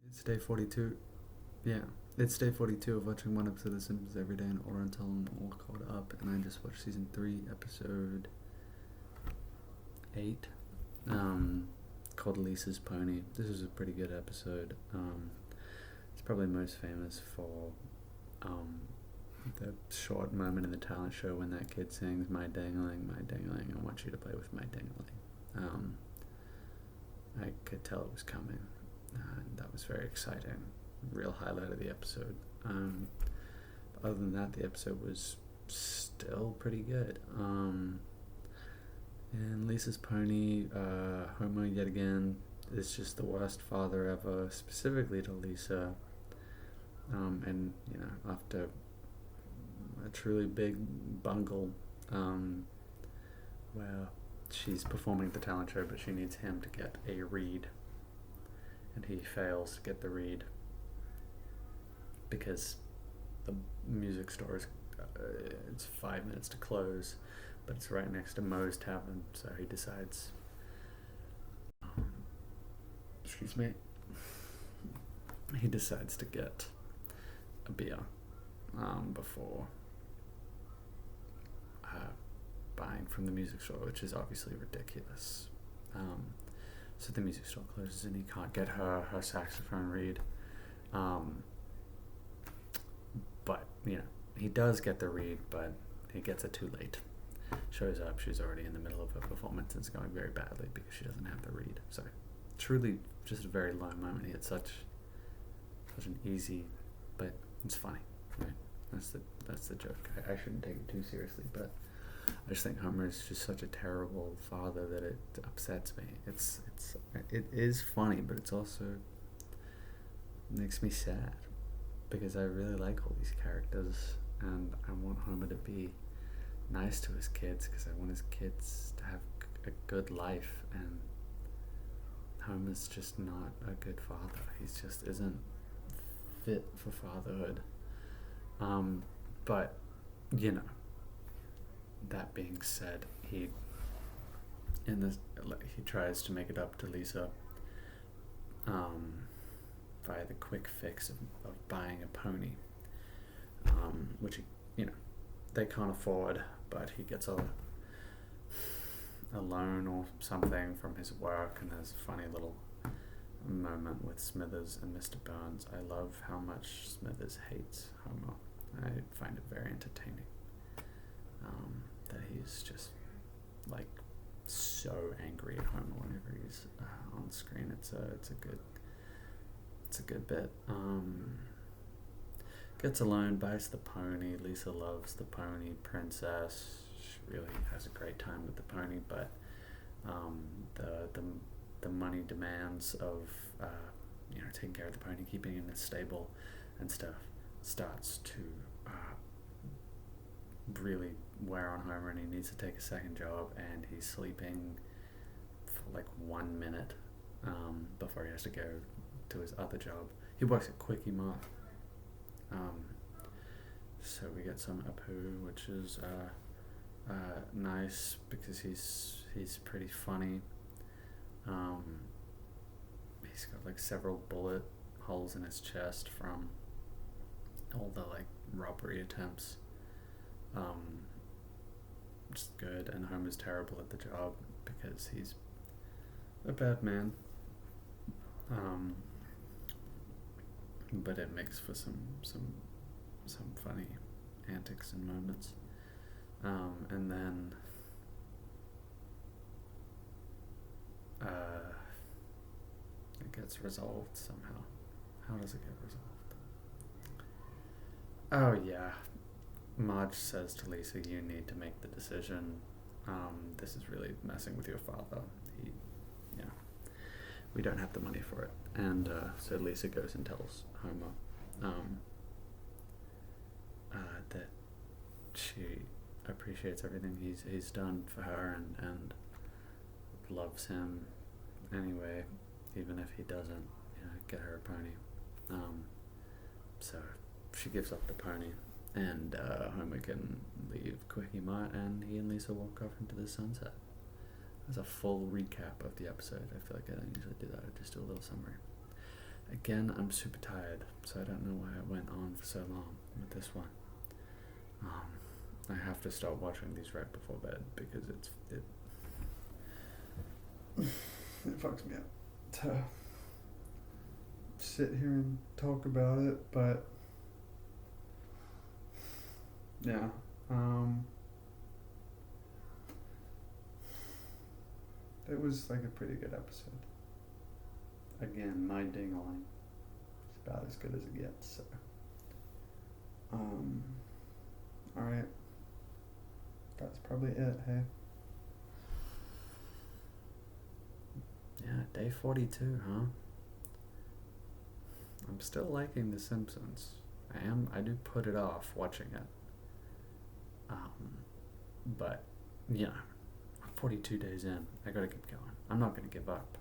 It's day 42. Yeah, it's day 42 of watching one episode of The Simpsons every day in order until I'm all caught up. And I just watched season 3, episode 8, called Lisa's Pony. This is a pretty good episode. It's probably most famous for the short moment in the talent show when that kid sings, my dangling, I want you to play with my dangling. I could tell it was coming. And that was very exciting. Real highlight of the episode. Other than that, the episode was still pretty good. And Lisa's Pony, Homer yet again is just the worst father ever, specifically to Lisa. And after a truly big bungle, where she's performing at the talent show, but she needs him to get a read, and he fails to get the read because the music store is it's 5 minutes to close, but it's right next to Moe's Tavern, so he decides he decides to get a beer before buying from the music store, which is obviously ridiculous. So the music store closes and he can't get her saxophone read. But, he does get the read, but he gets it too late. Shows up, she's already in the middle of a performance and it's going very badly because she doesn't have the read. So, truly just a very low moment. He had such an easy, but it's funny, right? That's the joke. I shouldn't take it too seriously, but I just think Homer is just such a terrible father that it upsets me. It is funny, but it's also makes me sad because I really like all these characters and I want Homer to be nice to his kids because I want his kids to have a good life, and Homer's just not a good father. He just isn't fit for fatherhood. But that being said, he tries to make it up to Lisa via the quick fix of buying a pony, which they can't afford, but he gets a loan or something from his work, and there's a funny little moment with Smithers and Mr. Burns. I love how much Smithers hates Homer. I find it very entertaining. That he's just like so angry at Homer whenever he's on screen. It's a good bit. Gets a loan, buys the pony. Lisa loves the pony princess. She really has a great time with the pony, but the money demands of taking care of the pony, keeping it in the stable and stuff starts to really wear on Homer, and he needs to take a second job, and he's sleeping for like 1 minute before he has to go to his other job. He works at Quickie Mart. So we get some Apu, which is nice because he's pretty funny. He's got like several bullet holes in his chest from all the like robbery attempts. Just good, and Homer's terrible at the job because he's a bad man. But it makes for some funny antics and moments. And then it gets resolved somehow. How does it get resolved? Oh yeah. Marge says to Lisa, you need to make the decision. This is really messing with your father. We don't have the money for it. And so Lisa goes and tells Homer that she appreciates everything he's done for her and loves him anyway, even if he doesn't get her a pony. So she gives up the pony, and Homer can leave Quickie Mart, and he and Lisa walk off into the sunset. That's a full recap of the episode. I feel like I don't usually do that. I just do a little summary. again, I'm super tired, so I don't know why it went on for so long with this one. I have to start watching these right before bed because it fucks me up to sit here and talk about it, but yeah, it was like a pretty good episode. Again, my ding-a-ling is about as good as it gets, so alright, that's probably it, hey? Yeah, day 42, huh? I'm still liking The Simpsons. I do put it off watching it. But, yeah, I'm 42 days in. I gotta keep going. I'm not gonna give up.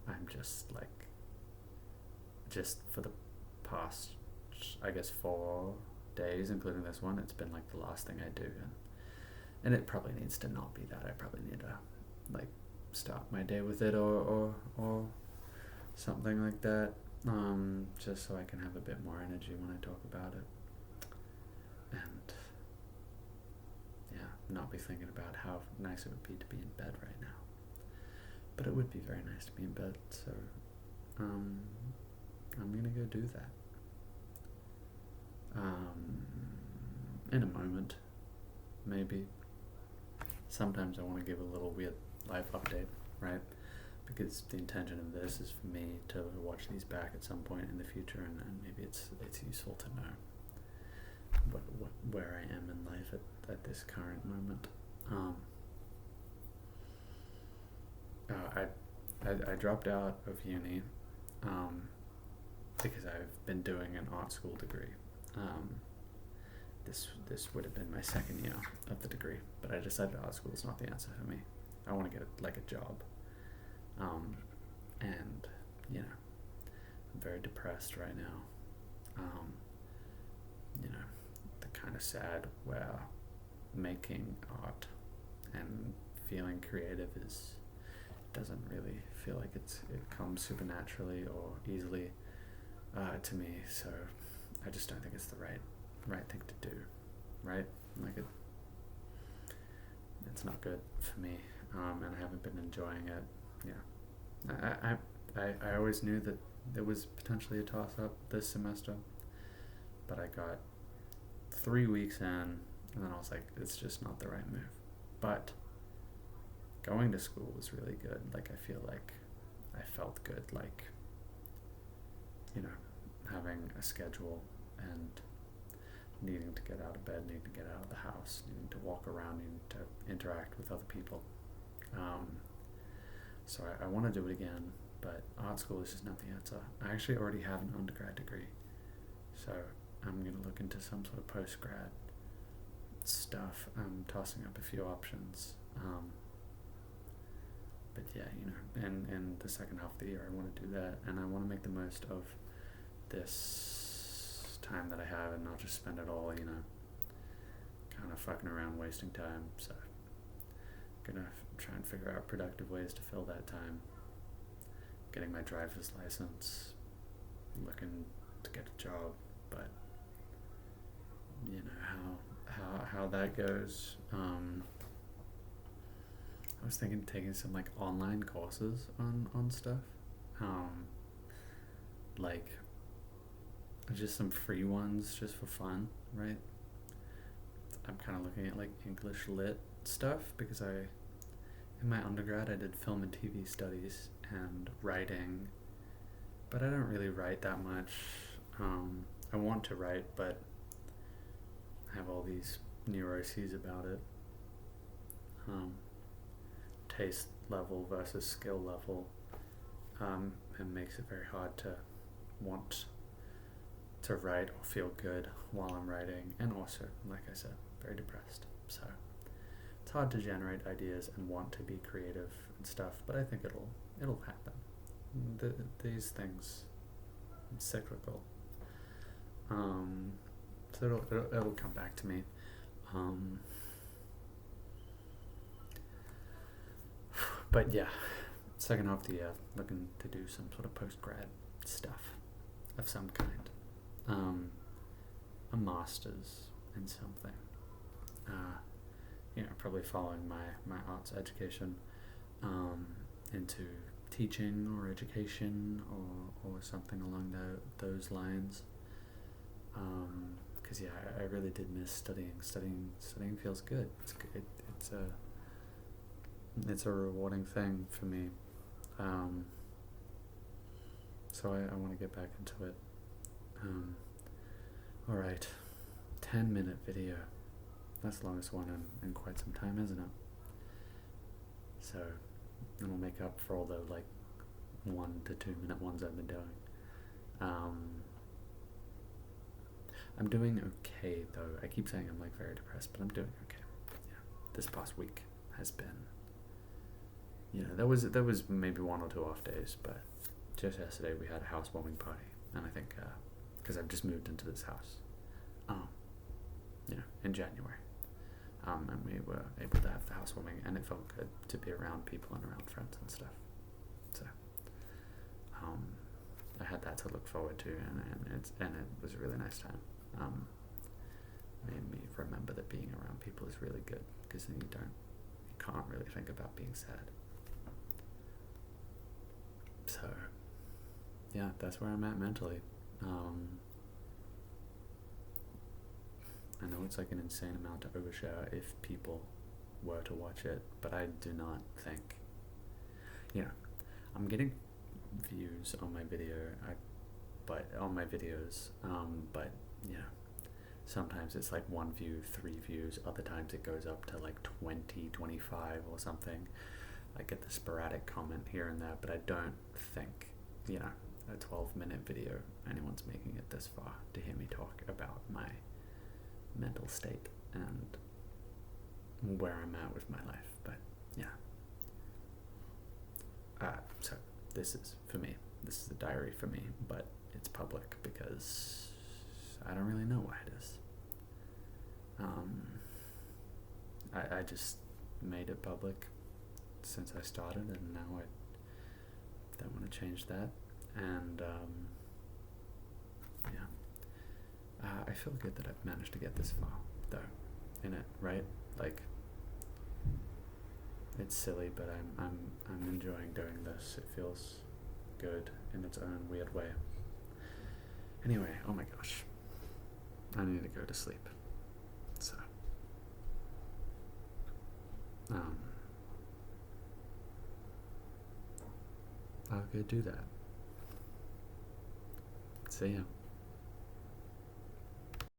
I'm just for the past, I guess, 4 days, including this one, it's been like the last thing I do. And it probably needs to not be that. I probably need to, start my day with it or something like that. Just so I can have a bit more energy when I talk about it. And yeah, not be thinking about how nice it would be to be in bed right now. But it would be very nice to be in bed, so I'm gonna go do that. In a moment, maybe. Sometimes I want to give a little weird life update, right? Because the intention of this is for me to watch these back at some point in the future, and maybe it's useful to know where I am in life at this current moment. I dropped out of uni because I've been doing an art school degree. This would have been my second year of the degree, but I decided art school is not the answer for me. I want to get a job. And I'm very depressed right now. The kind of sad where making art and feeling creative doesn't really feel like it comes supernaturally or easily to me. So I just don't think it's the right thing to do, right? It's not good for me, and I haven't been enjoying it. Yeah, I always knew that there was potentially a toss-up this semester, but I got 3 weeks in, and then I was like, it's just not the right move. But going to school was really good. I feel like I felt good, having a schedule and needing to get out of bed, needing to get out of the house, needing to walk around, needing to interact with other people. So I want to do it again, but art school is just not the answer. I actually already have an undergrad degree, so I'm going to look into some sort of post-grad stuff. I'm tossing up a few options. But yeah, in the second half of the year I want to do that, and I want to make the most of this time that I have and not just spend it all, kind of fucking around, wasting time. So I'm gonna try and figure out productive ways to fill that time. Getting my driver's license, looking to get a job, but how that goes. I was thinking of taking some online courses on stuff, just some free ones just for fun, right? I'm kind of looking at English lit stuff because in my undergrad I did film and TV studies and writing, but I don't really write that much. I want to write, but I have all these neuroses about it. Taste level versus skill level, and makes it very hard to want to write or feel good while I'm writing, and also, like I said, very depressed. So it's hard to generate ideas and want to be creative and stuff, but I think it'll happen. These things, it's cyclical. So it'll come back to me. But yeah, second half of the year, looking to do some sort of post-grad stuff of some kind. A master's in something. Probably following my arts education into teaching or education or something along those lines. Because I really did miss studying. Studying feels good. It's a rewarding thing for me. So I want to get back into it. Alright, 10-minute video. That's the longest one in quite some time, isn't it? So it'll make up for all the 1 to 2 minute ones I've been doing. I'm doing okay though. I keep saying I'm very depressed, but I'm doing okay. Yeah. This past week has been, there was maybe 1 or 2 off days, but just yesterday we had a housewarming party, and I think because I've just moved into this house, in January, and we were able to have the housewarming, and it felt good to be around people and around friends and stuff. So, I had that to look forward to, and it was a really nice time. Made me remember that being around people is really good, because then you can't really think about being sad. So, yeah, that's where I'm at mentally. I know it's an insane amount to overshare if people were to watch it, but I do not think, I'm getting views on my video, but sometimes it's 1 view, 3 views, other times it goes up to 20, 25 or something. I get the sporadic comment here and there, but I don't think, a 12-minute video, anyone's making it this far to hear me talk about my mental state and where I'm at with my life. But yeah. So this is for me. This is a diary for me, but it's public because I don't really know why it is. I just made it public since I started, and now I don't want to change that. And I feel good that I've managed to get this far, though, in it, right? It's silly, but I'm enjoying doing this. It feels good in its own weird way. Anyway, oh my gosh, I need to go to sleep. So, I'll go do that. See ya.